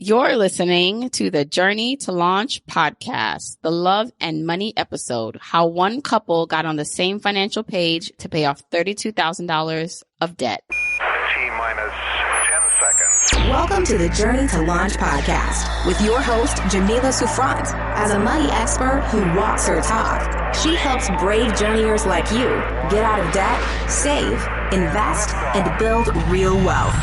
You're listening to the Journey to Launch podcast, the love and money episode, how one couple got on the same financial page to pay off $32,000 of debt. T-minus 10 seconds. Welcome to the Journey to Launch podcast with your host, Jamila Souffrant. As a money expert who walks her talk, she helps brave journeyers like you get out of debt, save, invest, and build real wealth.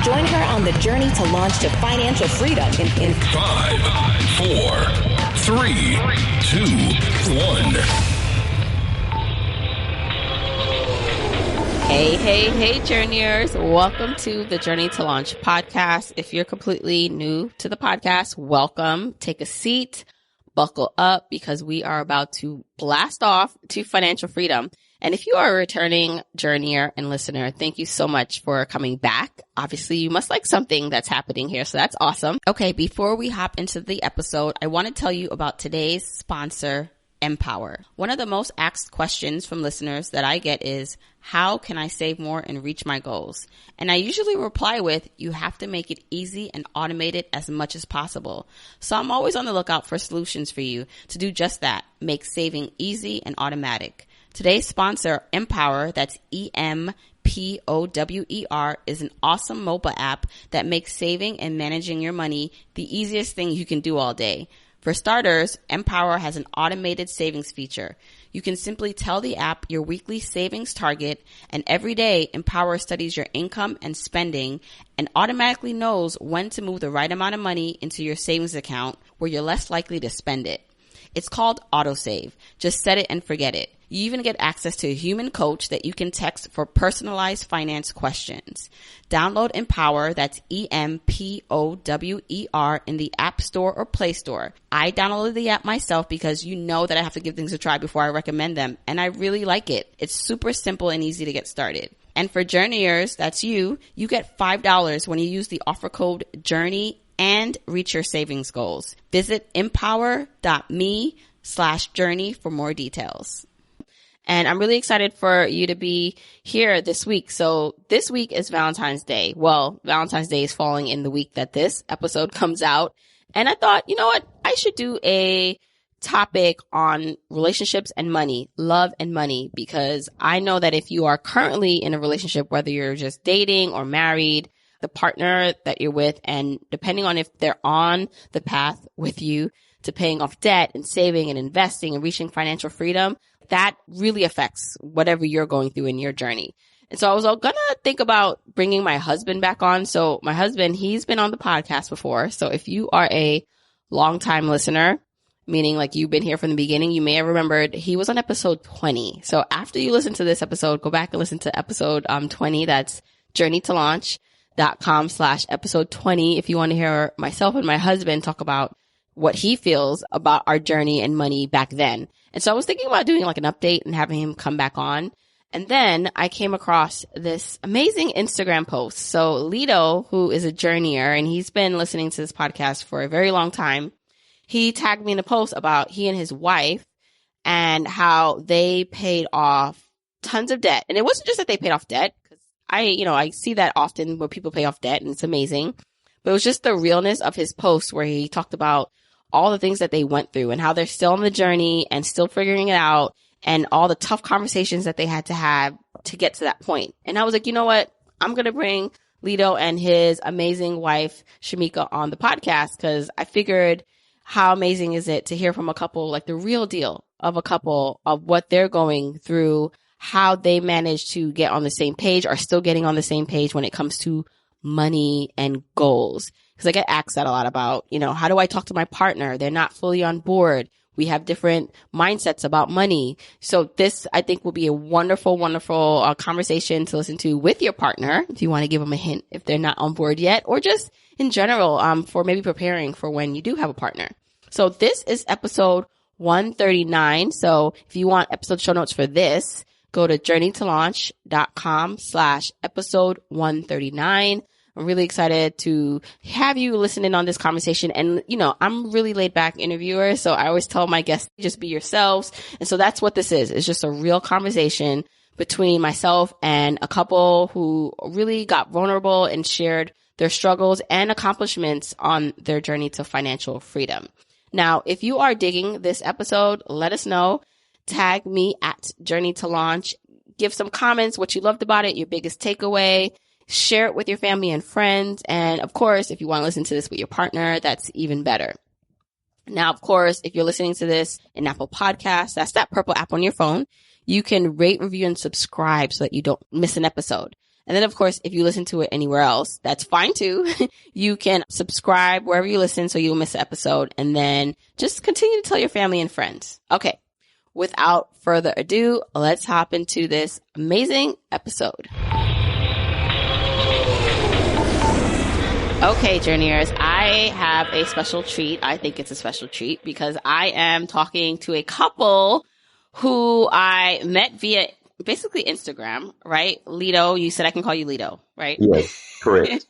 Join her on the journey to launch to financial freedom in 5, 4, 3, 2, 1. Hey, journeyers. Welcome to the Journey to Launch podcast. If you're completely new to the podcast, welcome. Take a seat, buckle up, because we are about to blast off to financial freedom. And if you are a returning journeyer and listener, thank you so much for coming back. Obviously, you must like something that's happening here, so that's awesome. Okay, before we hop into the episode, I want to tell you about today's sponsor, Empower. One of the most asked questions from listeners that I get is, how can I save more and reach my goals? And I usually reply with, you have to make it easy and automate it as much as possible. So I'm always on the lookout for solutions for you to do just that, make saving easy and automatic. Today's sponsor, Empower, that's Empower, is an awesome mobile app that makes saving and managing your money the easiest thing you can do all day. For starters, Empower has an automated savings feature. You can simply tell the app your weekly savings target, and every day Empower studies your income and spending and automatically knows when to move the right amount of money into your savings account where you're less likely to spend it. It's called autosave. Just set it and forget it. You even get access to a human coach that you can text for personalized finance questions. Download Empower, that's Empower, in the App Store or Play Store. I downloaded the app myself because you know that I have to give things a try before I recommend them, and I really like it. It's super simple and easy to get started. And for journeyers, that's you get $5 when you use the offer code JOURNEY and reach your savings goals. Visit empower.me/journey for more details. And I'm really excited for you to be here this week. So this week is Valentine's Day. Well, Valentine's Day is falling in the week that this episode comes out. And I thought, you know what? I should do a topic on relationships and money, love and money, because I know that if you are currently in a relationship, whether you're just dating or married, the partner that you're with, and depending on if they're on the path with you to paying off debt and saving and investing and reaching financial freedom, that really affects whatever you're going through in your journey. And so I was gonna think about bringing my husband back on. So my husband, he's been on the podcast before. So if you are a longtime listener, meaning like you've been here from the beginning, you may have remembered he was on episode 20. So after you listen to this episode, go back and listen to episode 20. That's journeytolaunch.com/episode 20. If you want to hear myself and my husband talk about what he feels about our journey and money back then. And so I was thinking about doing like an update and having him come back on. And then I came across this amazing Instagram post. So LeDo, who is a journeyer, and he's been listening to this podcast for a very long time, he tagged me in a post about he and his wife and how they paid off tons of debt. And it wasn't just that they paid off debt, because I see that often where people pay off debt and it's amazing. But it was just the realness of his post where he talked about all the things that they went through and how they're still on the journey and still figuring it out, and all the tough conversations that they had to have to get to that point. And I was like, you know what? I'm going to bring LeDo and his amazing wife, Shameka, on the podcast, because I figured how amazing is it to hear from a couple, like the real deal of a couple, of what they're going through, how they managed to get on the same page, are still getting on the same page when it comes to money and goals. Because I get asked that a lot about, how do I talk to my partner? They're not fully on board. We have different mindsets about money. So this, I think, will be a wonderful, wonderful conversation to listen to with your partner, if you want to give them a hint if they're not on board yet, or just in general, for maybe preparing for when you do have a partner. So this is episode 139. So if you want episode show notes for this, go to journeytolaunch.com/episode 139. I'm really excited to have you listen in on this conversation. And, I'm really laid back interviewer. So I always tell my guests, just be yourselves. And so that's what this is. It's just a real conversation between myself and a couple who really got vulnerable and shared their struggles and accomplishments on their journey to financial freedom. Now, if you are digging this episode, let us know. Tag me at Journey to Launch. Give some comments, what you loved about it, your biggest takeaway. Share it with your family and friends. And of course, if you want to listen to this with your partner, that's even better. Now, of course, if you're listening to this in Apple Podcasts, that's that purple app on your phone, you can rate, review, and subscribe so that you don't miss an episode. And then, of course, if you listen to it anywhere else, that's fine too. You can subscribe wherever you listen so you'll miss an episode. And then just continue to tell your family and friends. Okay. Without further ado, let's hop into this amazing episode. Okay, Journeyers, I have a special treat. I think it's a special treat because I am talking to a couple who I met via basically Instagram, right? LeDo, you said I can call you LeDo, right? Yes, correct.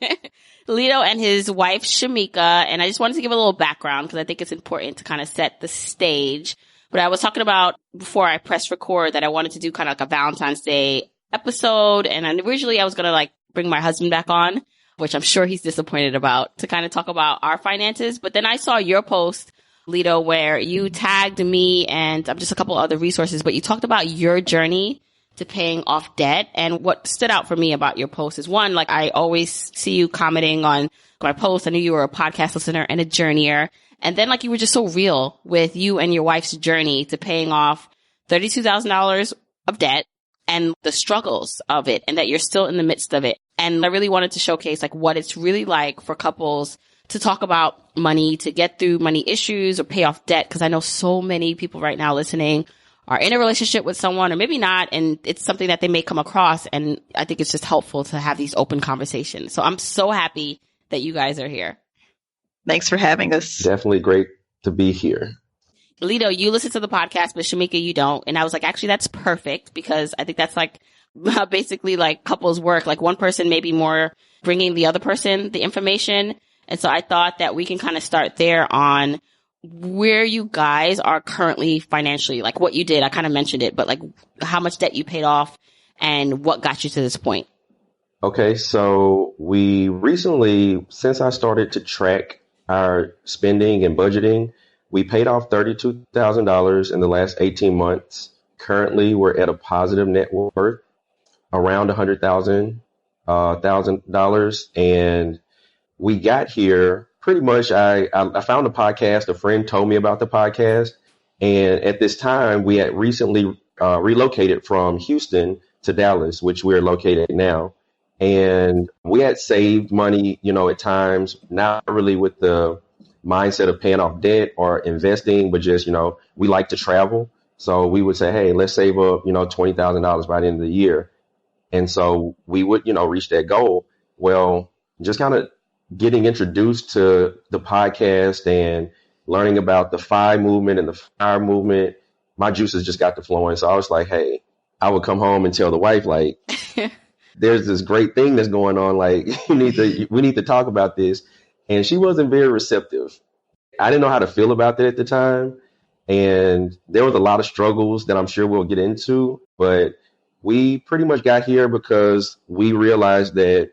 LeDo and his wife, Shameka. And I just wanted to give a little background because I think it's important to kind of set the stage. But I was talking about before I pressed record that I wanted to do kind of like a Valentine's Day episode. And originally I was going to like bring my husband back on, which I'm sure he's disappointed about, to kind of talk about our finances. But then I saw your post, LeDo, where you tagged me and just a couple other resources, but you talked about your journey to paying off debt. And what stood out for me about your post is, one, like I always see you commenting on my posts. I knew you were a podcast listener and a journeyer. And then like you were just so real with you and your wife's journey to paying off $32,000 of debt and the struggles of it, and that you're still in the midst of it. And I really wanted to showcase like what it's really like for couples to talk about money, to get through money issues or pay off debt. Cause I know so many people right now listening are in a relationship with someone or maybe not. And it's something that they may come across. And I think it's just helpful to have these open conversations. So I'm so happy that you guys are here. Thanks for having us. Definitely great to be here. LeDo, you listen to the podcast, but Shameka, you don't. And I was like, actually, that's perfect because I think that's like basically like couples work. Like one person may be more bringing the other person the information. And so I thought that we can kind of start there on where you guys are currently financially, like what you did. I kind of mentioned it, but like how much debt you paid off and what got you to this point. Okay, so we recently, since I started to track our spending and budgeting, we paid off $32,000 in the last 18 months. Currently, we're at a positive net worth around $100,000. And we got here pretty much, I found a podcast. A friend told me about the podcast. And at this time, we had recently relocated from Houston to Dallas, which we're located now. And we had saved money, at times, not really with the mindset of paying off debt or investing, but just, we like to travel. So we would say, hey, let's save up, $20,000 by the end of the year. And so we would, reach that goal. Well, just kind of getting introduced to the podcast and learning about the FI movement and the FIRE movement, my juices just got to flowing. So I was like, hey, I would come home and tell the wife, like, there's this great thing that's going on. Like, we need to talk about this. And she wasn't very receptive. I didn't know how to feel about that at the time. And there was a lot of struggles that I'm sure we'll get into. But we pretty much got here because we realized that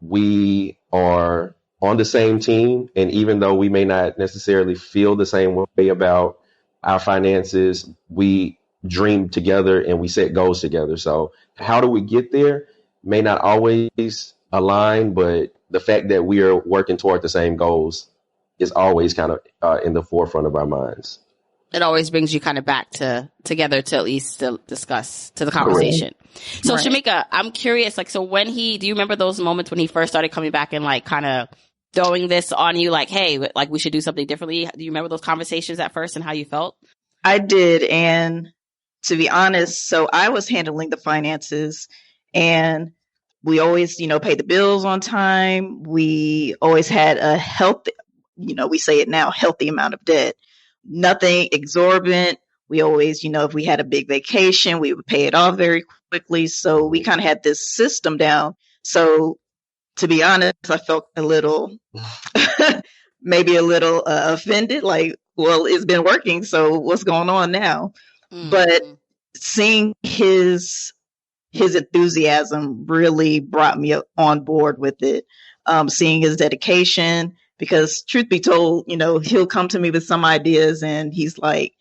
we are on the same team. And even though we may not necessarily feel the same way about our finances, we dream together and we set goals together. So how do we get there? May not always align, but the fact that we are working toward the same goals is always kind of in the forefront of our minds. It always brings you kind of back together to at least to discuss the conversation. Right. So right. Shameka, I'm curious, like, so do you remember those moments when he first started coming back and like kind of throwing this on you, like, hey, like we should do something differently? Do you remember those conversations at first and how you felt? I did. And to be honest, so I was handling the finances and we always, paid the bills on time. We always had a healthy, we say it now, healthy amount of debt. Nothing exorbitant. We always, if we had a big vacation, we would pay it off very quickly. So we kind of had this system down. So to be honest, I felt a little, maybe a little offended, like, well, it's been working. So what's going on now? Mm-hmm. But seeing his enthusiasm really brought me on board with it. seeing his dedication, because truth be told, he'll come to me with some ideas and he's like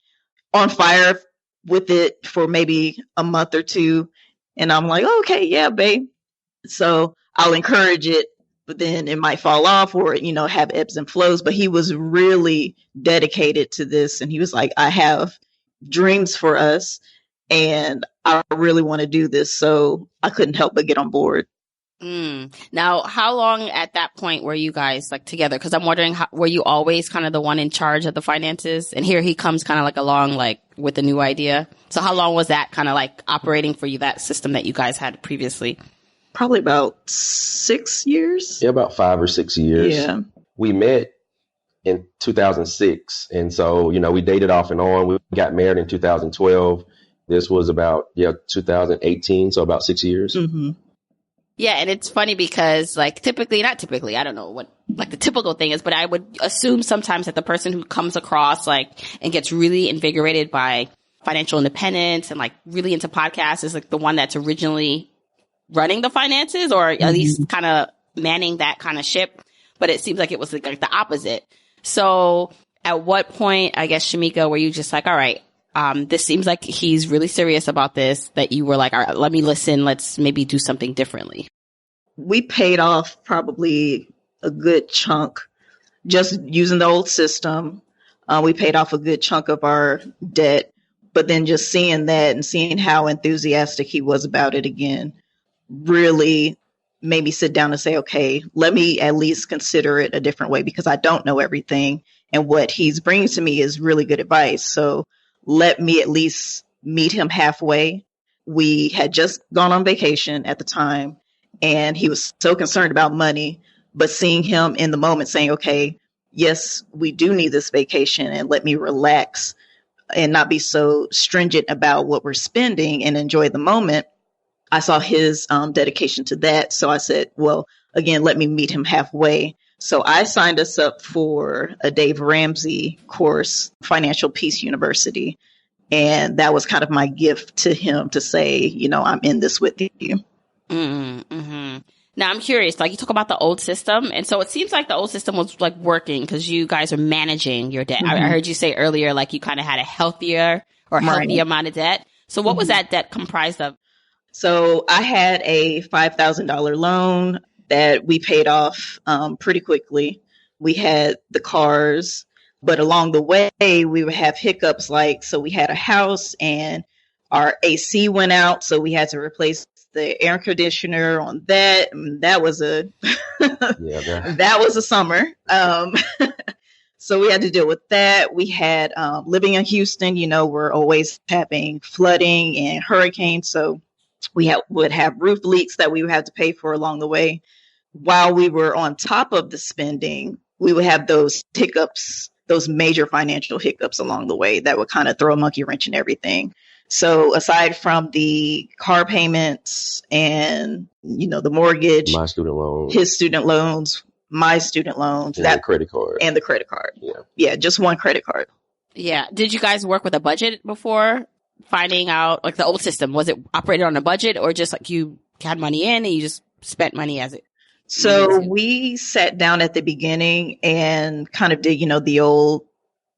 on fire with it for maybe a month or two. And I'm like, okay, yeah, babe. So I'll encourage it, but then it might fall off or, have ebbs and flows. But he was really dedicated to this. And he was like, I have dreams for us and I really want to do this. So I couldn't help but get on board. Now, how long at that point were you guys like together? Because I'm wondering, were you always kind of the one in charge of the finances? And here he comes kind of like along like with a new idea. So how long was that kind of like operating for you, that system that you guys had previously? Probably about 6 years. Yeah, about 5 or 6 years. Yeah. We met in 2006. And so, we dated off and on. We got married in 2012. This was about, 2018. So about 6 years. Mm-hmm. Yeah, and it's funny because not typically, I don't know what like the typical thing is, but I would assume sometimes that the person who comes across and gets really invigorated by financial independence and like really into podcasts is like the one that's originally running the finances or at least kind of manning that kind of ship. But it seems like it was like the opposite. So at what point, I guess, Shameka, were you just like, all right, this seems like he's really serious about this, that you were like, all right, let me listen. Let's maybe do something differently. We paid off probably a good chunk just using the old system. We paid off a good chunk of our debt, but then just seeing that and seeing how enthusiastic he was about it again really made me sit down and say, okay, let me at least consider it a different way because I don't know everything. And what he's bringing to me is really good advice. So let me at least meet him halfway. We had just gone on vacation at the time and he was so concerned about money, but seeing him in the moment saying, okay, yes, we do need this vacation and let me relax and not be so stringent about what we're spending and enjoy the moment. I saw his dedication to that. So I said, well, again, let me meet him halfway. So I signed us up for a Dave Ramsey course, Financial Peace University. And that was kind of my gift to him to say, I'm in this with you. Mm-hmm. Now, I'm curious, like you talk about the old system. And so it seems like the old system was like working because you guys are managing your debt. I heard you say earlier, like you kind of had a healthier amount of debt. So what was that debt comprised of? So I had a $5,000 loan that we paid off pretty quickly. We had the cars, but along the way, we would have hiccups so we had a house and our AC went out. So we had to replace the air conditioner on that. And that was that was a summer. So we had to deal with that. We had living in Houston, we're always having flooding and hurricanes. So we would have roof leaks that we would have to pay for along the way. While we were on top of the spending, we would have those hiccups, those major financial hiccups along the way that would kind of throw a monkey wrench in everything. So aside from the car payments and, the mortgage, my student loans, his student loans, my student loans, and the credit card. And the credit card. Yeah. Yeah, just one credit card. Yeah. Did you guys work with a budget before finding out, like the old system? Was it operated on a budget or just like you had money in and you just spent money as it? So we sat down at the beginning and kind of did, the old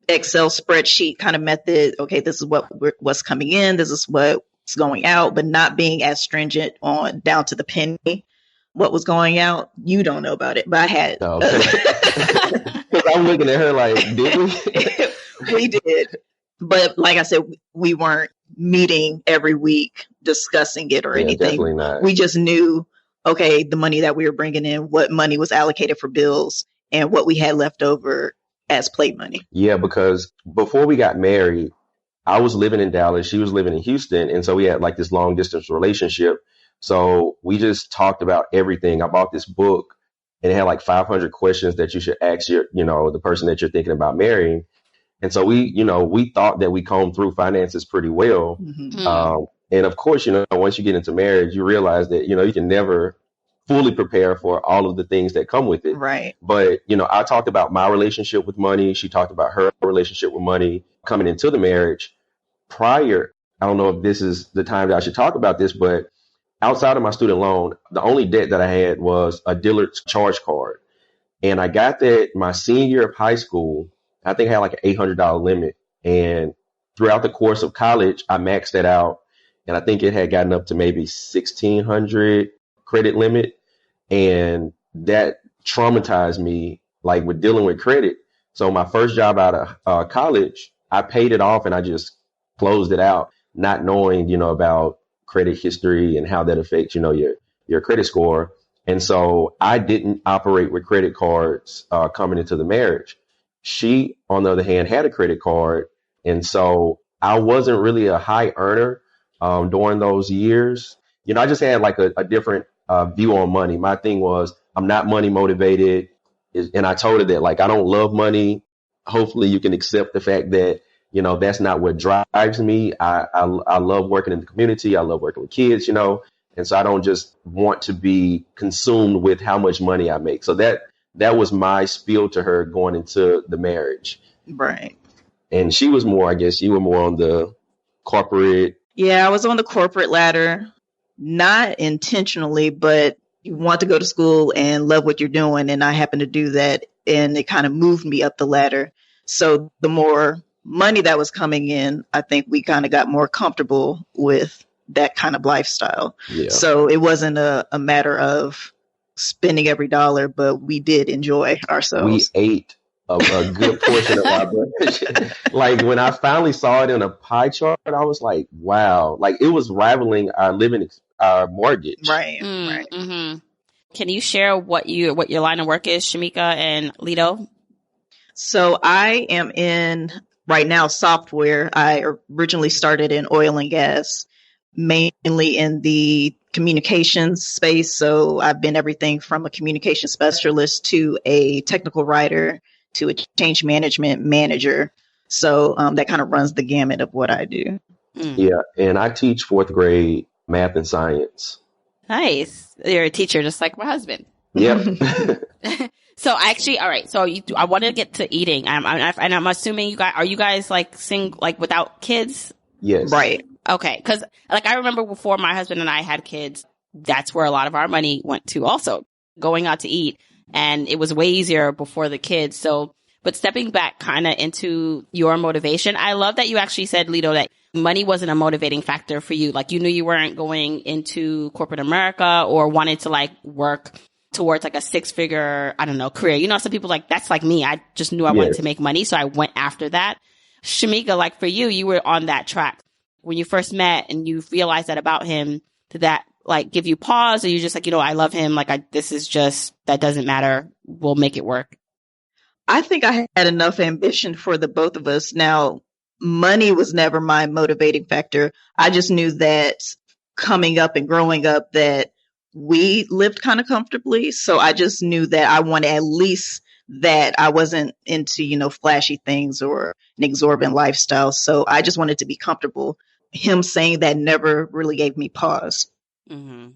Excel spreadsheet kind of method. Okay, this is what's coming in. This is what's going out, but not being as stringent on down to the penny. What was going out, you don't know about it, but I had. Oh, okay. Because I'm looking at her like, did we? We did. But like I said, we weren't meeting every week discussing it or anything. Definitely not. We just knew, okay, the money that we were bringing in, what money was allocated for bills and what we had left over as plate money. Yeah, because before we got married, I was living in Dallas. She was living in Houston. And so we had like this long distance relationship. So we just talked about everything. I bought this book and it had like 500 questions that you should ask the person that you're thinking about marrying. And so we thought that we combed through finances pretty well. Mm-hmm. And of course, once you get into marriage, you realize that, you can never fully prepare for all of the things that come with it. Right. But, I talked about my relationship with money. She talked about her relationship with money coming into the marriage. Prior, I don't know if this is the time that I should talk about this, but outside of my student loan, the only debt that I had was a Dillard's charge card. And I got that my senior year of high school. I think I had like an $800 limit. And throughout the course of college, I maxed that out. And I think it had gotten up to maybe 1,600 credit limit. And that traumatized me, like with dealing with credit. So my first job out of college, I paid it off and I just closed it out, not knowing, about credit history and how that affects, your credit score. And so I didn't operate with credit cards coming into the marriage. She, on the other hand, had a credit card. And so I wasn't really a high earner during those years. I just had like a different view on money. My thing was, I'm not money motivated. And I told her that, like, I don't love money. Hopefully you can accept the fact that, that's not what drives me. I love working in the community. I love working with kids, and so I don't just want to be consumed with how much money I make. So that was my spiel to her going into the marriage. Right. And she was more, I guess you were more on the corporate. Yeah, I was on the corporate ladder, not intentionally, but you want to go to school and love what you're doing. And I happened to do that. And it kind of moved me up the ladder. So the more money that was coming in, I think we kind of got more comfortable with that kind of lifestyle. Yeah. So it wasn't a matter of spending every dollar, but we did enjoy ourselves. We ate a good portion of our budget. Like when I finally saw it in a pie chart, I was like, wow, like it was rivaling our our mortgage. Right. Right. Mm-hmm. Can you share what your line of work is, Shameka and LeDo? So I am in right now software. I originally started in oil and gas, mainly in the communications space. So I've been everything from a communication specialist to a technical writer to a change management manager. So that kind of runs the gamut of what I do. Yeah. And I teach 4th grade math and science. Nice. You're a teacher just like my husband. Yep. So actually, all right. So I want to get to eating. I'm assuming you guys like sing like without kids? Yes. Right. Okay. Cause like I remember before my husband and I had kids, that's where a lot of our money went to also going out to eat. And it was way easier before the kids. So, but stepping back kind of into your motivation, I love that you actually said, LeDo, that money wasn't a motivating factor for you. Like you knew you weren't going into corporate America or wanted to like work towards like a 6-figure, I don't know, career. Some people like, that's like me. I just knew I wanted to make money. So I went after that. Shameka, like for you, you were on that track. When you first met and you realized that about him, did that like give you pause or you just like, I love him. Like this is just, that doesn't matter. We'll make it work. I think I had enough ambition for the both of us. Now, money was never my motivating factor. I just knew that coming up and growing up that we lived kind of comfortably. So I just knew that I wanted at least that. I wasn't into, flashy things or an exorbitant lifestyle. So I just wanted to be comfortable. Him saying that never really gave me pause. Mm-hmm.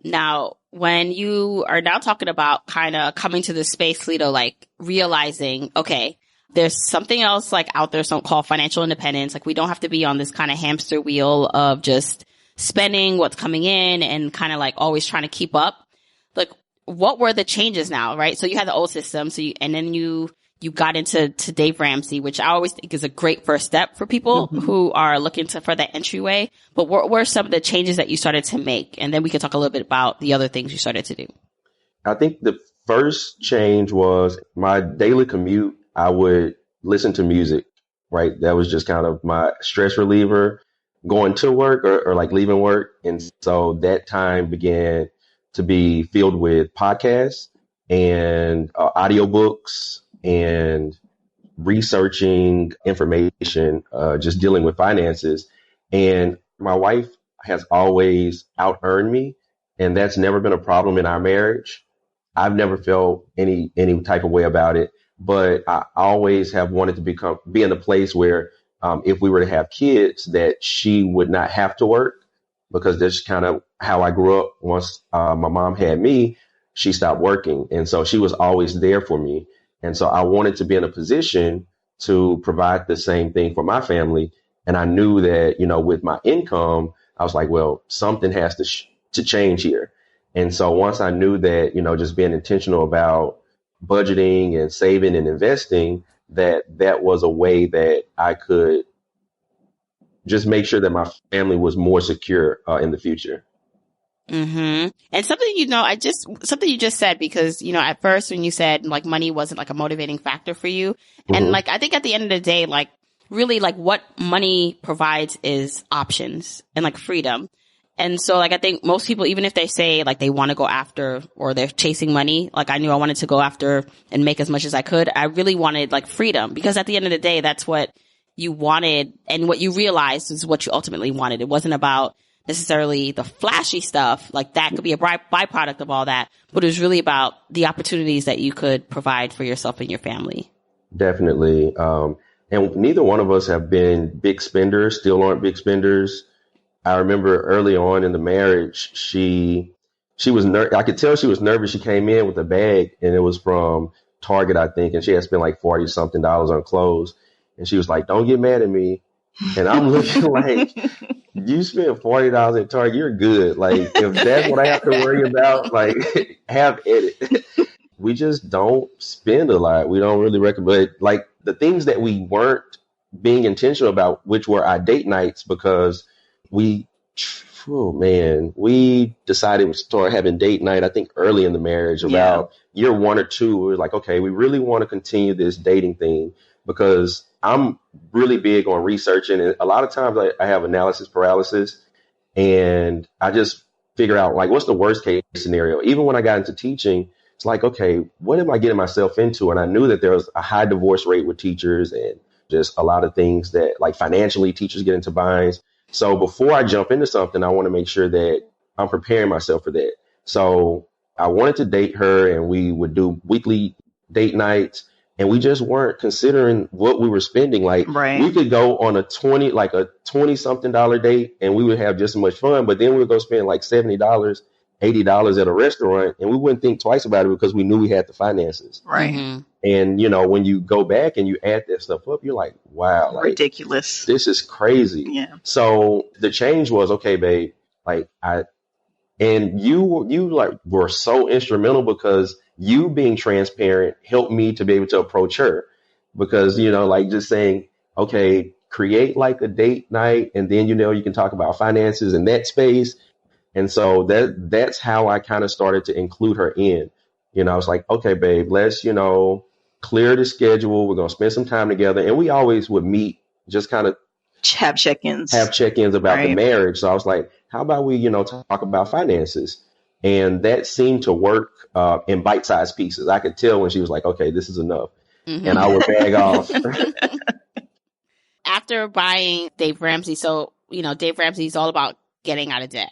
Now, when you are now talking about kind of coming to this space, LeDo, like realizing, okay, there's something else like out there called financial independence. Like we don't have to be on this kind of hamster wheel of just spending what's coming in and kind of like always trying to keep up. Like what were the changes now, right? So you had the old system. And then you got into Dave Ramsey, which I always think is a great first step for people who are looking for that entryway. But what were some of the changes that you started to make? And then we could talk a little bit about the other things you started to do. I think the first change was my daily commute. I would listen to music, right? That was just kind of my stress reliever going to work or like leaving work. And so that time began to be filled with podcasts and audiobooks and researching information, just dealing with finances. And my wife has always out-earned me, and that's never been a problem in our marriage. I've never felt any type of way about it, but I always have wanted to be in a place where if we were to have kids, that she would not have to work, because that's kind of how I grew up. Once my mom had me, she stopped working. And so she was always there for me. And so I wanted to be in a position to provide the same thing for my family. And I knew that, with my income, I was like, well, something has to to change here. And so once I knew that, just being intentional about budgeting and saving and investing, that was a way that I could just make sure that my family was more secure in the future. Mm-hmm. And something, something you just said, because, at first when you said like money wasn't like a motivating factor for you. Mm-hmm. And like, I think at the end of the day, like really like what money provides is options and like freedom. And so like, I think most people, even if they say like they want to go after or they're chasing money, like I knew I wanted to go after and make as much as I could. I really wanted like freedom, because at the end of the day, that's what you wanted. And what you realized is what you ultimately wanted. It wasn't about necessarily the flashy stuff, like that could be a byproduct of all that, but it was really about the opportunities that you could provide for yourself and your family. Definitely. And neither one of us have been big spenders, still aren't big spenders. I remember early on in the marriage, she was I could tell she was nervous. She came in with a bag and it was from Target, I think, and she had spent like $40 something on clothes. And she was like, "Don't get mad at me." And I'm looking like, you spent $40 at Target, you're good. Like, if that's what I have to worry about, like, have at it. We just don't spend a lot. We don't really recommend, like, the things that we weren't being intentional about, which were our date nights, because we decided to start having date night, I think early in the marriage, about year 1 or 2. We were like, okay, we really want to continue this dating thing, because I'm really big on researching. And a lot of times I have analysis paralysis, and I just figure out like, what's the worst case scenario? Even when I got into teaching, it's like, okay, what am I getting myself into? And I knew that there was a high divorce rate with teachers and just a lot of things that like financially teachers get into binds. So before I jump into something, I want to make sure that I'm preparing myself for that. So I wanted to date her, and we would do weekly date nights, and we just weren't considering what we were spending. Like, we could go on a $20 something date, and we would have just as much fun, but then we would go spend like $70, $80 at a restaurant, and we wouldn't think twice about it because we knew we had the finances. Right. Mm-hmm. And, when you go back and you add that stuff up, you're like, wow, like, ridiculous. This is crazy. Yeah. So the change was, okay, babe, like you like were so instrumental, because you being transparent helped me to be able to approach her, because, like just saying, okay, create like a date night, and then, you can talk about finances in that space. And so that's how I kind of started to include her in. I was like, okay, babe, let's, clear the schedule. We're going to spend some time together. And we always would meet, just kind of have check-ins about the marriage. So I was like, how about we, talk about finances? And that seemed to work in bite-sized pieces. I could tell when she was like, okay, this is enough. Mm-hmm. And I would bag off. After buying Dave Ramsey, so, Dave Ramsey is all about getting out of debt.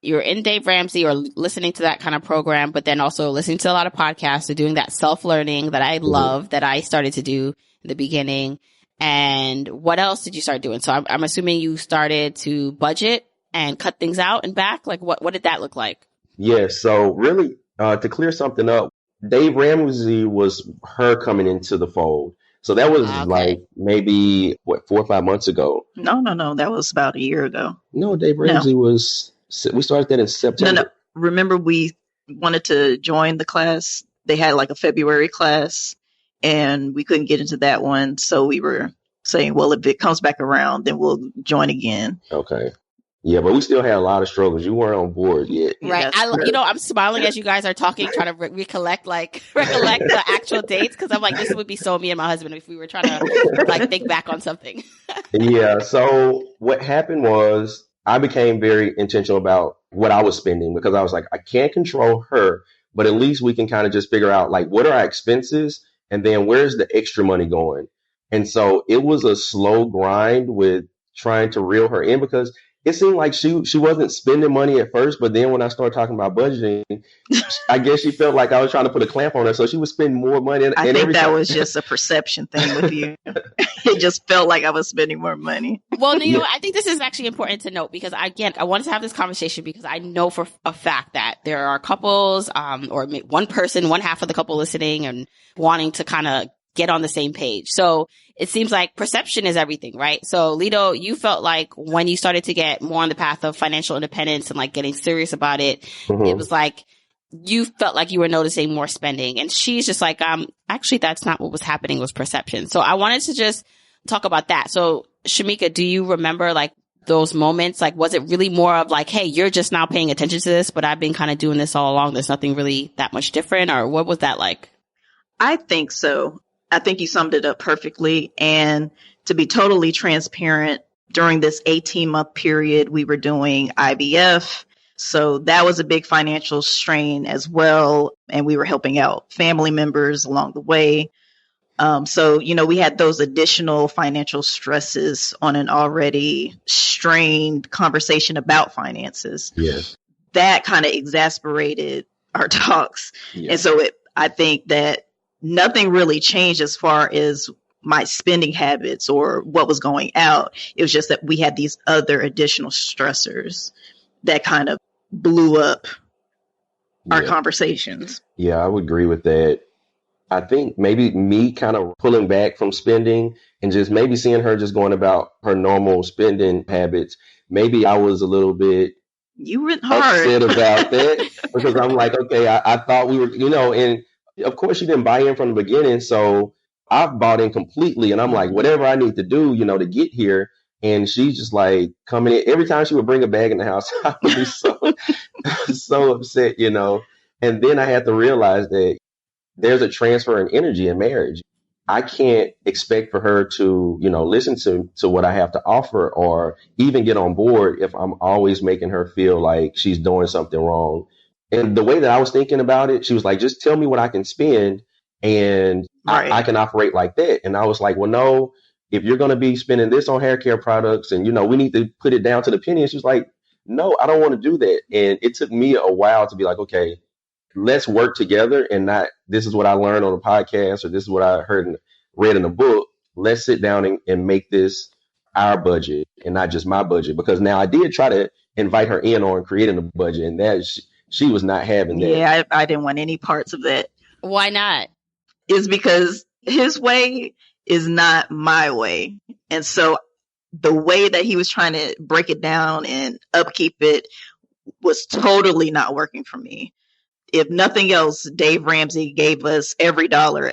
You're in Dave Ramsey or listening to that kind of program, but then also listening to a lot of podcasts or doing that self-learning that I love, that I started to do in the beginning. And what else did you start doing? So I'm assuming you started to budget and cut things out and back. Like what did that look like? Yes. So really, to clear something up, Dave Ramsey was her coming into the fold. So that was like maybe 4 or 5 months ago. No. That was about a year ago. No, Dave Ramsey we started that in September. No. Remember, we wanted to join the class. They had like a February class, and we couldn't get into that one. So we were saying, well, if it comes back around, then we'll join again. Okay. Yeah, but we still had a lot of struggles. You weren't on board yet. Right. I'm smiling as you guys are talking, trying to recollect the actual dates. Cause I'm like, this would be so me and my husband if we were trying to like think back on something. Yeah. So what happened was I became very intentional about what I was spending, because I was like, I can't control her, but at least we can kind of just figure out like, what are our expenses? And then where's the extra money going? And so it was a slow grind with trying to reel her in, because it seemed like she wasn't spending money at first, but then when I started talking about budgeting, I guess she felt like I was trying to put a clamp on her, so she was spending more money. I think that was just a perception thing with you. It just felt like I was spending more money. Well, I think this is actually important to note, because I wanted to have this conversation because I know for a fact that there are couples, or one person, one half of the couple listening and wanting to kind of get on the same page. So it seems like perception is everything, right? So LeDo, you felt like when you started to get more on the path of financial independence and like getting serious about it, it was like you felt like you were noticing more spending. And she's just like, actually, that's not what was happening, was perception. So I wanted to just talk about that. So Shameka, do you remember like those moments? Like, was it really more of like, hey, you're just now paying attention to this, but I've been kind of doing this all along. There's nothing really that much different, or what was that like? I think so. I think you summed it up perfectly. And to be totally transparent, during this 18-month period, we were doing IVF. So that was a big financial strain as well. And we were helping out family members along the way. So, we had those additional financial stresses on an already strained conversation about finances. Yes. That kind of exasperated our talks. Yeah. And so I think that nothing really changed as far as my spending habits or what was going out. It was just that we had these other additional stressors that kind of blew up our conversations. Yeah, I would agree with that. I think maybe me kind of pulling back from spending and just maybe seeing her just going about her normal spending habits. Maybe I was a little bit you went hard upset about that because I'm like, okay, I thought we were, and of course she didn't buy in from the beginning. So I've bought in completely and I'm like, whatever I need to do, to get here. And she's just like coming in every time she would bring a bag in the house. I would be so upset, and then I had to realize that there's a transfer in energy in marriage. I can't expect for her to, listen to what I have to offer or even get on board if I'm always making her feel like she's doing something wrong. And the way that I was thinking about it, she was like, just tell me what I can spend and I can operate like that. And I was like, well, no, if you're going to be spending this on hair care products and, we need to put it down to the penny. And she was like, no, I don't want to do that. And it took me a while to be like, okay, let's work together and not, this is what I learned on a podcast or this is what I heard and read in a book. Let's sit down and make this our budget and not just my budget. Because now I did try to invite her in on creating a budget and that she was not having that. Yeah, I didn't want any parts of that. Why not? It's because his way is not my way. And so the way that he was trying to break it down and upkeep it was totally not working for me. If nothing else, Dave Ramsey gave us every dollar.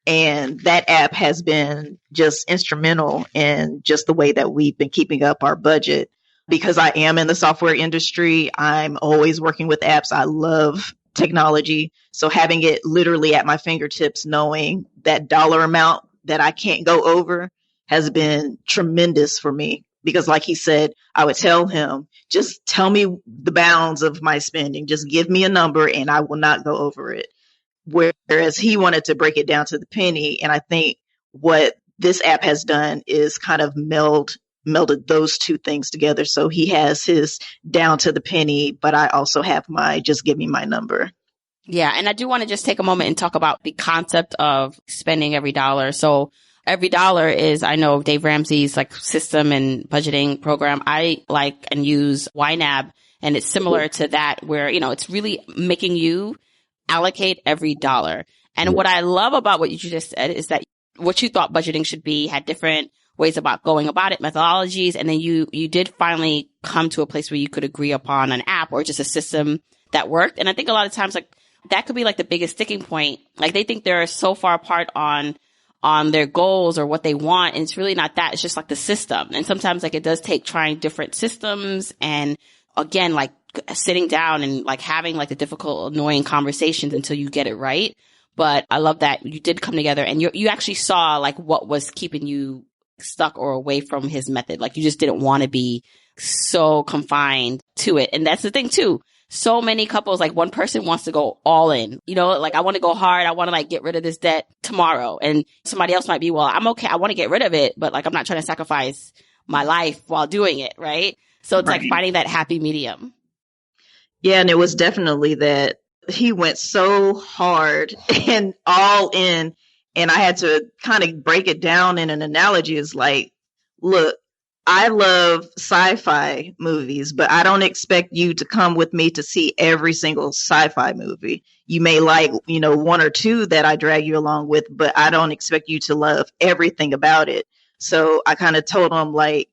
And that app has been just instrumental in just the way that we've been keeping up our budget. Because I am in the software industry, I'm always working with apps. I love technology. So having it literally at my fingertips, knowing that dollar amount that I can't go over has been tremendous for me. Because like he said, I would tell him, just tell me the bounds of my spending. Just give me a number and I will not go over it. Whereas he wanted to break it down to the penny. And I think what this app has done is kind of melded those two things together. So he has his down to the penny, but I also have my just give me my number. Yeah. And I do want to just take a moment and talk about the concept of spending every dollar. So every dollar is, I know Dave Ramsey's like system and budgeting program. I like and use YNAB, and it's similar to that where, it's really making you allocate every dollar. And what I love about what you just said is that what you thought budgeting should be had different ways about going about it, methodologies. And then you did finally come to a place where you could agree upon an app or just a system that worked. And I think a lot of times like that could be like the biggest sticking point. Like they think they're so far apart on their goals or what they want. And it's really not that. It's just like the system. And sometimes like it does take trying different systems and again, like sitting down and like having like the difficult, annoying conversations until you get it right. But I love that you did come together and you actually saw like what was keeping you stuck or away from his method. Like you just didn't want to be so confined to it. And that's the thing too. So many couples, like one person wants to go all in, like I want to go hard. I want to like get rid of this debt tomorrow. And somebody else might be, well, I'm okay. I want to get rid of it, but like I'm not trying to sacrifice my life while doing it. Right. So it's like finding that happy medium. Yeah. And it was definitely that he went so hard and all in. And I had to kind of break it down in an analogy. Is like, look, I love sci-fi movies, but I don't expect you to come with me to see every single sci-fi movie. You may like, one or two that I drag you along with, but I don't expect you to love everything about it. So I kind of told him, like,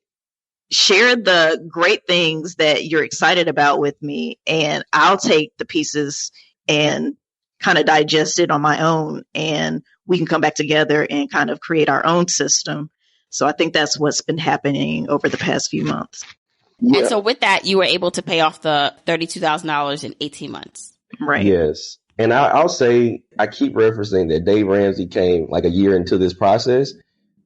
share the great things that you're excited about with me, and I'll take the pieces and kind of digest it on my own, and we can come back together and kind of create our own system. So I think that's what's been happening over the past few months. Yeah. And so with that, you were able to pay off the $32,000 in 18 months. Right. Yes. And I'll say, I keep referencing that Dave Ramsey came like a year into this process,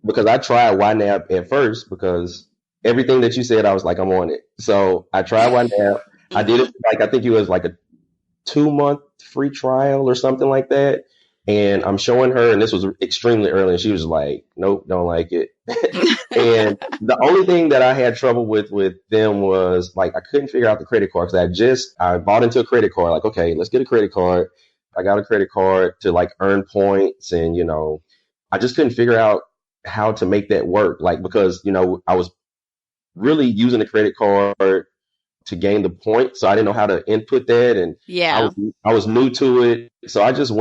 because I tried YNAB at first, because everything that you said, I was like, I'm on it. So I tried YNAB. I did it, like, I think it was like a 2-month free trial or something like that. And I'm showing her, and this was extremely early, and she was like, nope, don't like it. And the only thing that I had trouble with them was, like, I couldn't figure out the credit card, because I bought into a credit card. Like, okay, let's get a credit card. I got a credit card to, like, earn points, and, I just couldn't figure out how to make that work. Like, because, I was really using the credit card to gain the points, so I didn't know how to input that, and Yeah. I was new to it, so I just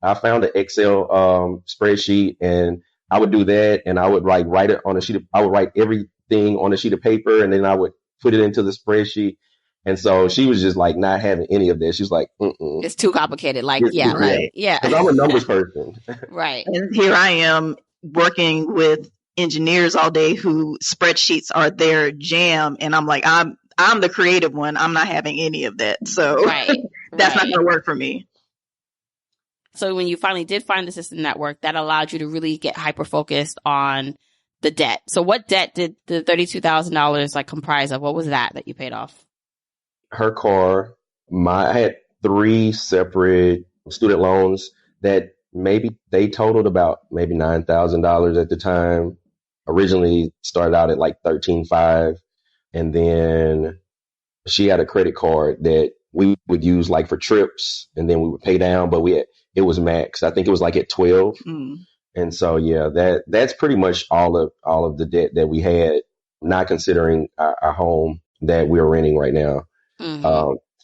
I found an Excel spreadsheet, and I would do that, and I would write it on a sheet. I would write everything on a sheet of paper, and then I would put it into the spreadsheet. And so she was just like not having any of that. She's like, mm-mm. It's too complicated. Like, yeah, right. Yeah. Because I'm a numbers person. Right. And here I am working with engineers all day who spreadsheets are their jam. And I'm like, I'm the creative one. I'm not having any of that. So that's not going to work for me. So when you finally did find the system that worked, that allowed you to really get hyper-focused on the debt. So what debt did the $32,000 like comprise of? What was that you paid off? Her car. I had 3 separate student loans that maybe they totaled about maybe $9,000 at the time. Originally started out at like $13,500. And then she had a credit card that we would use like for trips, and then we would pay down, but it was max. I think it was like at 12. And so, yeah, that's pretty much all of the debt that we had, not considering our home that we're renting right now.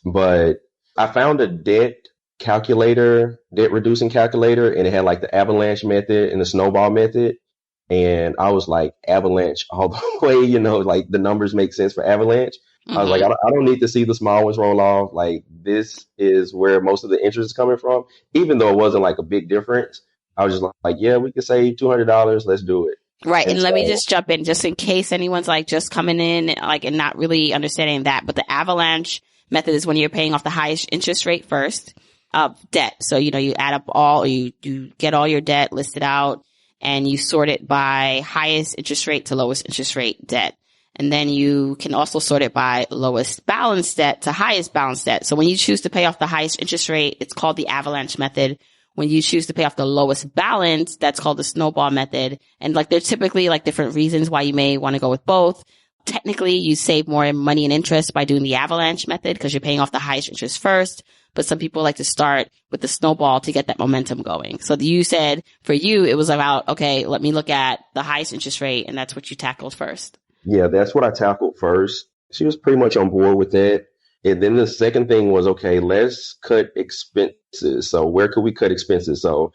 But I found a debt reducing calculator, and it had like the avalanche method and the snowball method. And I was like, avalanche all the way, like the numbers make sense for avalanche. I was like, I don't need to see the small ones roll off. Like, this is where most of the interest is coming from, even though it wasn't like a big difference. I was just like, yeah, we could save $200. Let's do it. Right. And let me just jump in, just in case anyone's like just coming in, like, and not really understanding that. But the avalanche method is when you're paying off the highest interest rate first of debt. So, you add up you get all your debt listed out, and you sort it by highest interest rate to lowest interest rate debt. And then you can also sort it by lowest balance debt to highest balance debt. So when you choose to pay off the highest interest rate, it's called the avalanche method. When you choose to pay off the lowest balance, that's called the snowball method. And like, there's typically like different reasons why you may want to go with both. Technically, you save more money and interest by doing the avalanche method because you're paying off the highest interest first. But some people like to start with the snowball to get that momentum going. So you said for you, it was about, okay, let me look at the highest interest rate, and that's what you tackled first. Yeah, that's what I tackled first. She was pretty much on board with that. And then the second thing was, okay, let's cut expenses. So where could we cut expenses? So,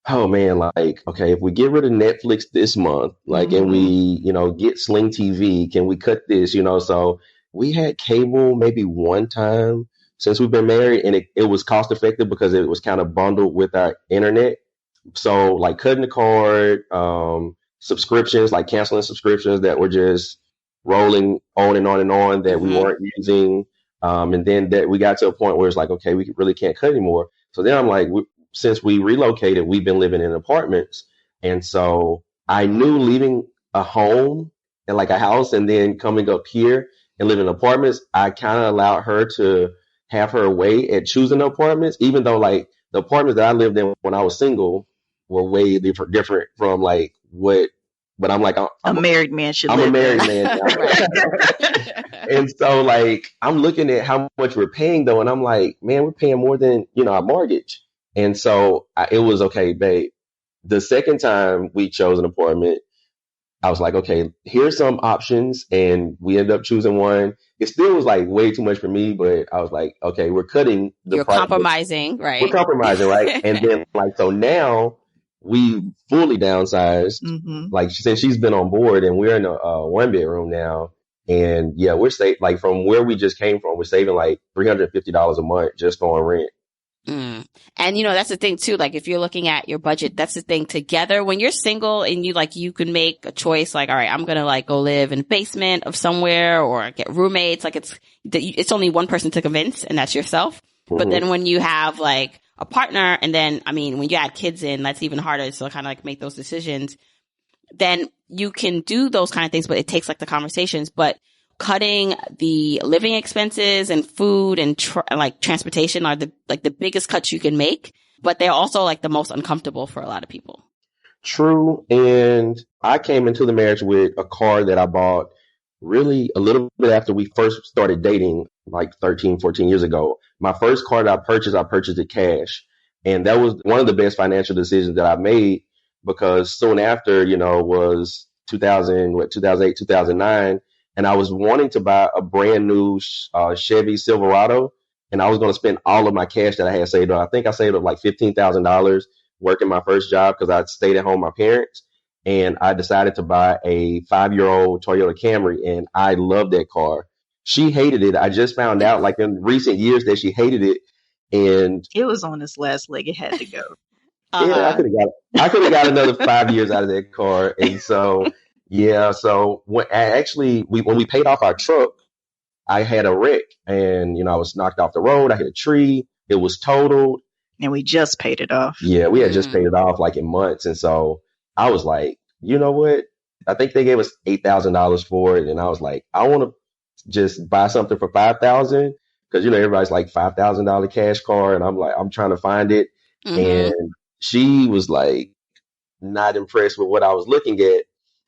oh man, like, okay, if we get rid of Netflix this month, like, and we, get Sling TV, can we cut this, So we had cable maybe one time since we've been married, and it was cost effective because it was kind of bundled with our internet. So like cutting the card, subscriptions, like canceling subscriptions that were just rolling on and on and on that we weren't using. And then that we got to a point where it's like, okay, we really can't cut anymore. So then I'm like, since we relocated, we've been living in apartments. And so I knew leaving a home and like a house and then coming up here and living in apartments, I kind of allowed her to have her way at choosing the apartments, even though like the apartments that I lived in when I was single were way different from like what, but I'm like, I'm a married man should I'm live a married man. And so like, I'm looking at how much we're paying though. And I'm like, man, we're paying more than, our mortgage. And so it was okay, babe. The second time we chose an apartment, I was like, okay, here's some options. And we ended up choosing one. It still was like way too much for me, but I was like, okay, we're cutting the You're price. compromising, right? We're compromising, right? And then like, so now we fully downsized. Like since she's been on board and we're in a 1-bedroom now. And yeah, we're like from where we just came from, we're saving like $350 a month just on rent. And that's the thing too. Like if you're looking at your budget, that's the thing together. When you're single and you can make a choice like, all right, I'm going to like go live in the basement of somewhere or get roommates. Like it's only one person to convince and that's yourself. But then when you have like a partner and then, I mean, when you add kids in, that's even harder. So kind of like make those decisions. Then you can do those kind of things, but it takes like the conversations. But cutting the living expenses and food and like transportation are the biggest cuts you can make, but they're also like the most uncomfortable for a lot of people. True. And I came into the marriage with a car that I bought really a little bit after we first started dating, like 13, 14 years ago. My first car that I purchased it cash. And that was one of the best financial decisions that I made because soon after, was 2008, 2009. And I was wanting to buy a brand new Chevy Silverado. And I was going to spend all of my cash that I had saved up. I think I saved up like $15,000 working my first job because I stayed at home with my parents. And I decided to buy a 5-year-old Toyota Camry. And I loved that car. She hated it. I just found out like in recent years that she hated it. And it was on its last leg. It had to go. Yeah, I could have got another 5 years out of that car. And so, yeah. So when we paid off our truck, I had a wreck and, I was knocked off the road. I hit a tree. It was totaled. And we just paid it off. Yeah, we had just paid it off like in months. And so I was like, you know what? I think they gave us $8,000 for it. And I was like, I want to just buy something for $5,000 because, everybody's like $5,000 cash car. And I'm like, I'm trying to find it. And she was like not impressed with what I was looking at.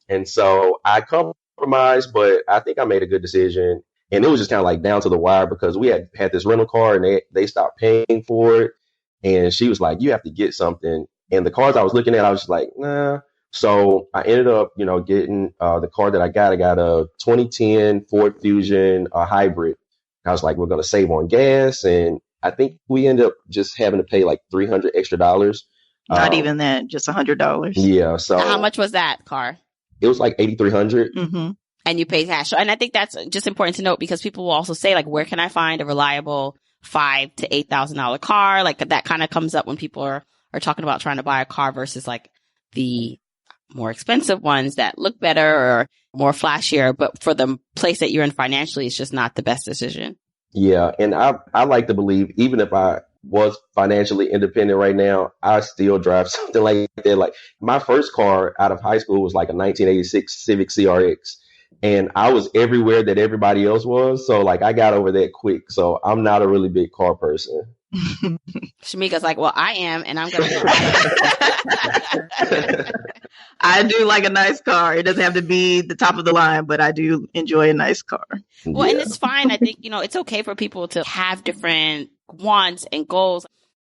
And so I compromised, but I think I made a good decision. And it was just kind of like down to the wire because we had this rental car and they stopped paying for it. And she was like, you have to get something. And the cars I was looking at, I was just like, nah. So I ended up, getting the car that I got. I got a 2010 Ford Fusion hybrid. I was like, we're going to save on gas. And I think we ended up just having to pay like $300 extra. Not even that, just $100. Yeah. So how much was that car? It was like $8,300. And you pay cash. And I think that's just important to note because people will also say like, where can I find a reliable $5,000 to $8,000 car? Like that kind of comes up when people are talking about trying to buy a car versus like the more expensive ones that look better or more flashier. But for the place that you're in financially, it's just not the best decision. Yeah. And I like to believe even if I was financially independent right now, I still drive something like that. Like my first car out of high school was like a 1986 Civic CRX. And I was everywhere that everybody else was. So like I got over that quick. So I'm not a really big car person. Shameka's like, well, I am, and I'm going to. I do like a nice car. It doesn't have to be the top of the line, but I do enjoy a nice car. Well, and it's fine. I think, it's okay for people to have different wants and goals.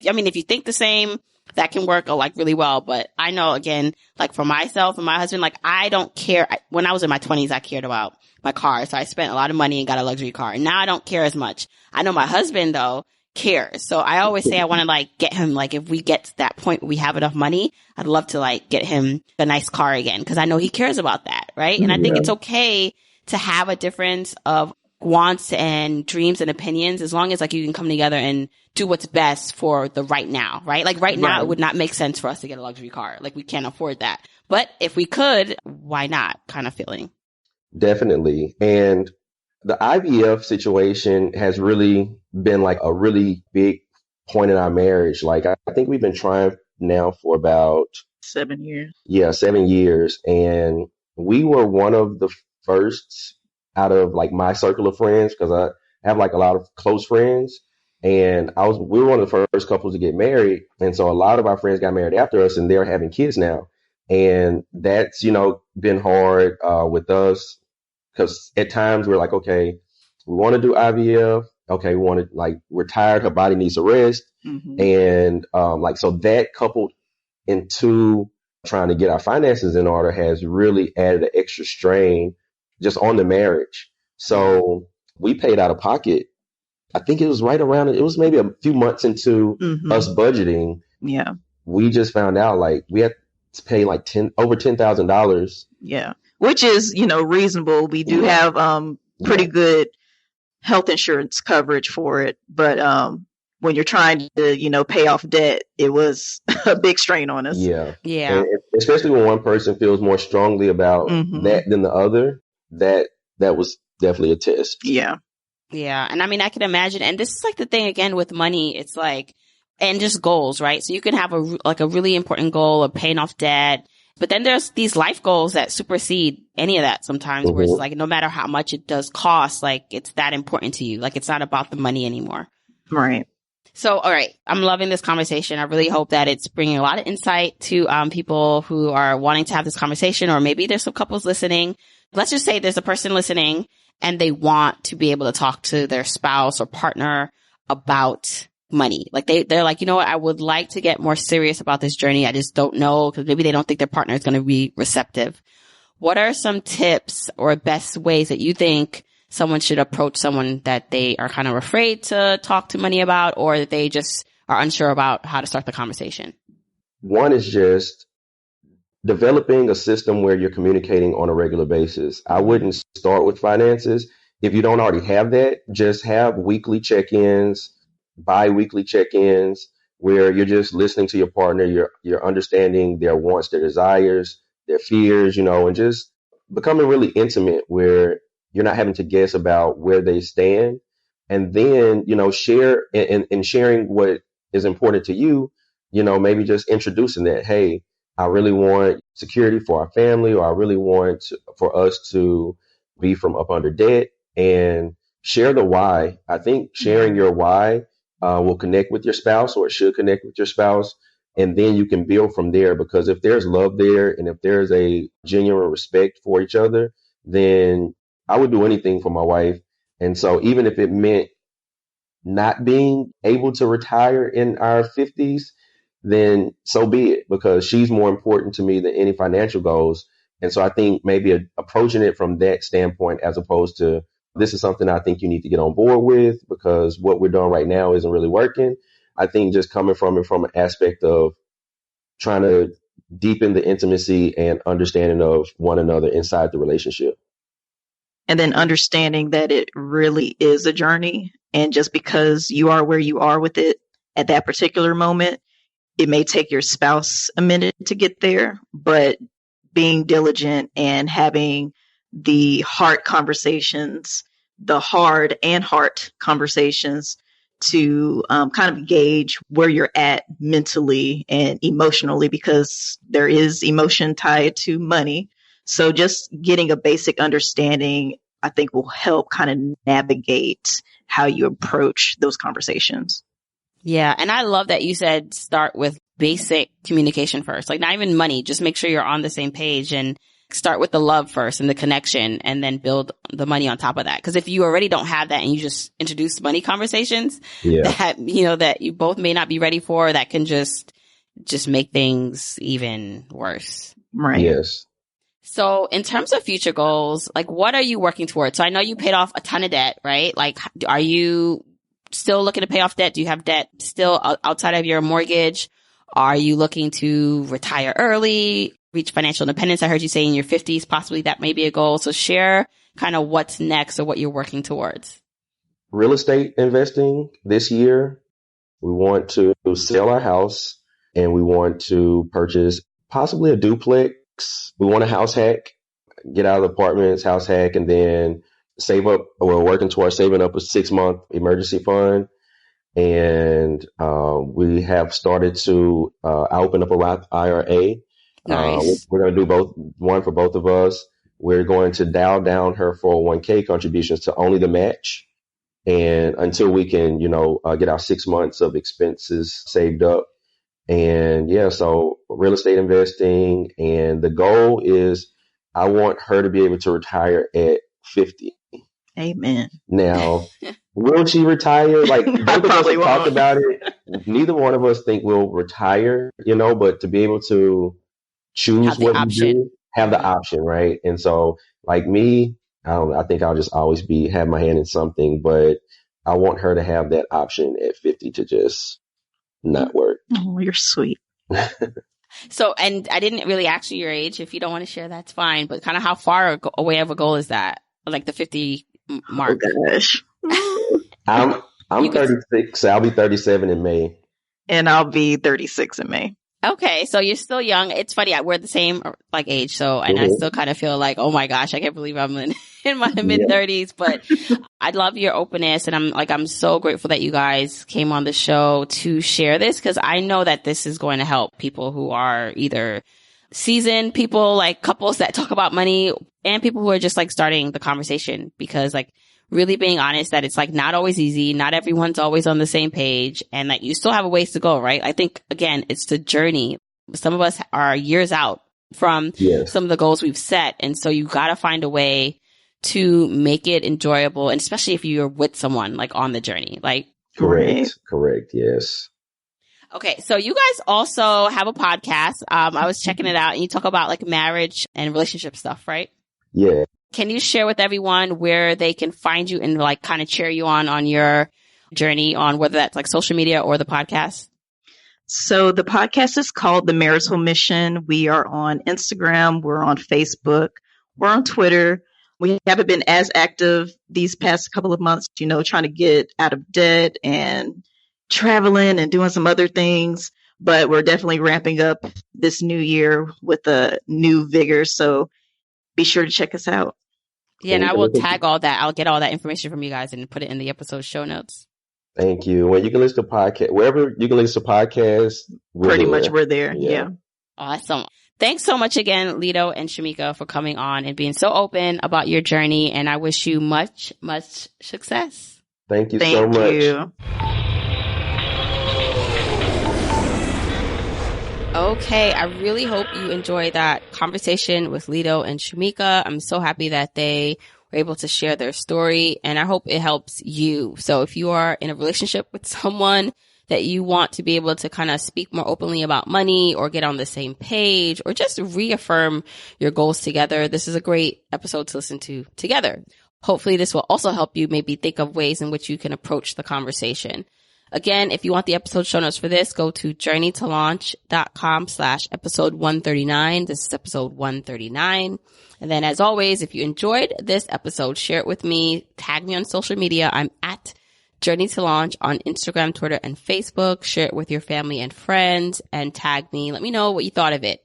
I mean, if you think the same, that can work like really well. But I know, again, like for myself and my husband, like I don't care. When I was in my 20s, I cared about my car. So I spent a lot of money and got a luxury car. And now I don't care as much. I know my husband, though, cares. So I always say I want to like get him, like if we get to that point where we have enough money, I'd love to like get him a nice car again because I know he cares about that. Right. And I think it's okay to have a difference of wants and dreams and opinions as long as like you can come together and do what's best for the right now. Right. Like right now, it would not make sense for us to get a luxury car. Like we can't afford that. But if we could, why not kind of feeling? Definitely. And the IVF situation has really been like a really big point in our marriage. Like I think we've been trying now for about 7 years. Yeah, 7 years. And we were one of the first out of like my circle of friends because I have like a lot of close friends. And we were one of the first couples to get married. And so a lot of our friends got married after us and they're having kids now. And that's, been hard with us. Because at times we're like, okay, we want to do IVF. Okay, we're tired. Her body needs a rest. And so that coupled into trying to get our finances in order has really added an extra strain just on the marriage. So we paid out of pocket. I think it was right around, it was maybe a few months into us budgeting. Yeah. We just found out like we had to pay like over $10,000. Yeah. Which is, reasonable. We do have pretty good health insurance coverage for it. But when you're trying to, pay off debt, it was a big strain on us. Yeah. Yeah. And especially when one person feels more strongly about that than the other, that was definitely a test. Yeah. Yeah. And I mean, I can imagine. And this is like the thing again with money. It's like, and just goals, right? So you can have a really important goal of paying off debt. But then there's these life goals that supersede any of that sometimes, where it's like, no matter how much it does cost, like it's that important to you. Like it's not about the money anymore. Right. So, all right. I'm loving this conversation. I really hope that it's bringing a lot of insight to people who are wanting to have this conversation, or maybe there's some couples listening. Let's just say there's a person listening and they want to be able to talk to their spouse or partner about money. Like they're like, you know what? I would like to get more serious about this journey. I just don't know, because maybe they don't think their partner is going to be receptive. What are some tips or best ways that you think someone should approach someone that they are kind of afraid to talk to money about, or that they just are unsure about how to start the conversation? One is just developing a system where you're communicating on a regular basis. I wouldn't start with finances. If you don't already have that, just have weekly check-ins, bi-weekly check-ins, where you're just listening to your partner, you're understanding their wants, their desires, their fears, and just becoming really intimate, where you're not having to guess about where they stand. And then, share and sharing what is important to you, maybe just introducing that, hey, I really want security for our family, or I really want for us to be from up under debt, and share the why. I think sharing your why will connect with your spouse, or it should connect with your spouse. And then you can build from there, because if there's love there and if there's a genuine respect for each other, then I would do anything for my wife. And so even if it meant not being able to retire in our 50s, then so be it, because she's more important to me than any financial goals. And so I think maybe approaching it from that standpoint, as opposed to, this is something I think you need to get on board with because what we're doing right now isn't really working. I think just coming from it from an aspect of trying to deepen the intimacy and understanding of one another inside the relationship. And then understanding that it really is a journey. And just because you are where you are with it at that particular moment, it may take your spouse a minute to get there, but being diligent and having the hard conversations, the hard and heart conversations to kind of gauge where you're at mentally and emotionally, because there is emotion tied to money. So just getting a basic understanding, I think, will help kind of navigate how you approach those conversations. Yeah. And I love that you said start with basic communication first, like not even money, just make sure you're on the same page and start with the love first and the connection, and then build the money on top of that. Because if you already don't have that and you just introduce money conversations that, that you both may not be ready for, that can just make things even worse. Right. Yes. So in terms of future goals, like what are you working towards? So I know you paid off a ton of debt, right? Like, are you still looking to pay off debt? Do you have debt still outside of your mortgage? Are you looking to retire early, reach financial independence? I heard you say in your 50s, possibly that may be a goal. So share kind of what's next or what you're working towards. Real estate investing this year. We want to sell our house, and we want to purchase possibly a duplex. We want a house hack, get out of the apartments, house hack, and then save up. We're working towards saving up a 6-month emergency fund. And we have started to open up a Roth IRA. Nice. We're going to do one for both of us. We're going to dial down her 401k contributions to only the match. And until we can, get our 6 months of expenses saved up. And so real estate investing. And the goal is I want her to be able to retire at 50. Amen. Now, will she retire? Like, both of us have talked about it. Neither one of us think we'll retire, but to be able to choose what you do, have the option, right? And so like me, I don't know, I think I'll just always have my hand in something, but I want her to have that option at 50 to just not work. Oh, you're sweet. So, and I didn't really ask you your age. If you don't want to share, that's fine. But kind of how far away of a goal is that? Like the 50 mark? Oh, gosh. I'm 36. I'll be 37 in May. And I'll be 36 in May. Okay, so you're still young. It's funny, we're the same like age, so and I still kind of feel like, oh my gosh, I can't believe I'm in my mid 30s. But I love your openness, and I'm so grateful that you guys came on the show to share this, because I know that this is going to help people who are either seasoned people, like couples that talk about money, and people who are just like starting the conversation, because like really being honest that it's like not always easy. Not everyone's always on the same page, and that you still have a ways to go, right? I think, again, it's the journey. Some of us are years out from some of the goals we've set. And so you got to find a way to make it enjoyable. And especially if you're with someone like on the journey, like. Correct. Yes. Okay. So you guys also have a podcast. I was checking it out, and you talk about like marriage and relationship stuff, right? Yeah. Can you share with everyone where they can find you and like kind of cheer you on your journey, on whether that's like social media or the podcast? So the podcast is called The Marital Mission. We are on Instagram. We're on Facebook. We're on Twitter. We haven't been as active these past couple of months, trying to get out of debt and traveling and doing some other things. But we're definitely ramping up this new year with a new vigor. So be sure to check us out. Yeah, and I will tag all that. I'll get all that information from you guys and put it in the episode show notes. Thank you. Well, you can listen to podcast wherever you can listen to podcasts. We're there. Yeah. Awesome. Thanks so much again, LeDo and Shameka, for coming on and being so open about your journey. And I wish you much, much success. Thank you so much. Thank you. Okay, I really hope you enjoyed that conversation with LeDo and Shameka. I'm so happy that they were able to share their story, and I hope it helps you. So if you are in a relationship with someone that you want to be able to kind of speak more openly about money, or get on the same page, or just reaffirm your goals together, this is a great episode to listen to together. Hopefully this will also help you maybe think of ways in which you can approach the conversation. Again, if you want the episode show notes for this, go to journeytolaunch.com/episode 139. This is episode 139. And then as always, if you enjoyed this episode, share it with me. Tag me on social media. I'm at Journey to Launch on Instagram, Twitter, and Facebook. Share it with your family and friends and tag me. Let me know what you thought of it.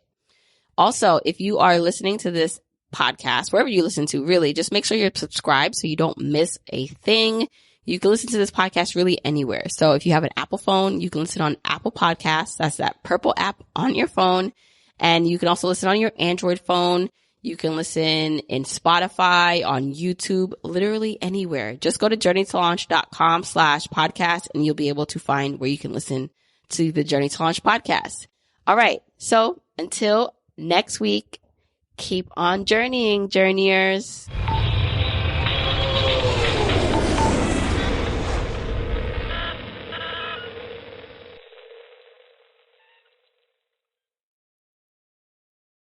Also, if you are listening to this podcast, wherever you listen to, really, just make sure you're subscribed so you don't miss a thing. You can listen to this podcast really anywhere. So if you have an Apple phone, you can listen on Apple Podcasts. That's that purple app on your phone. And you can also listen on your Android phone. You can listen in Spotify, on YouTube, literally anywhere. Just go to journeytolaunch.com/podcast and you'll be able to find where you can listen to the Journey to Launch podcast. All right. So until next week, keep on journeying, journeyers.